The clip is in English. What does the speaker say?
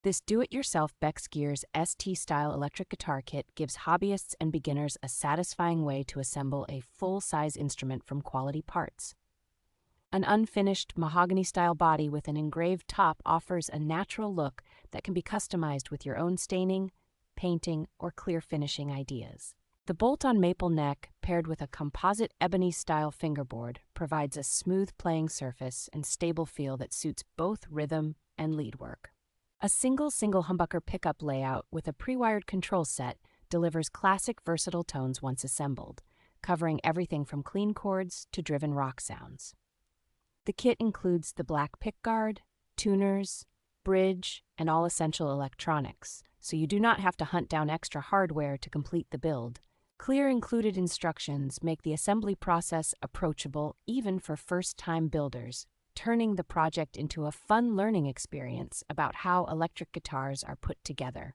This do-it-yourself BexGears ST-style electric guitar kit gives hobbyists and beginners a satisfying way to assemble a full-size instrument from quality parts. An unfinished mahogany-style body with an engraved top offers a natural look that can be customized with your own staining, painting, or clear finishing ideas. The bolt-on maple neck, paired with a composite ebony-style fingerboard, provides a smooth playing surface and stable feel that suits both rhythm and lead work. A single humbucker pickup layout with a prewired control set delivers classic versatile tones once assembled, covering everything from clean chords to driven rock sounds. The kit includes the black pickguard, tuners, bridge, and all essential electronics, so you do not have to hunt down extra hardware to complete the build. Clear included instructions make the assembly process approachable even for first-time builders, turning the project into a fun learning experience about how electric guitars are put together.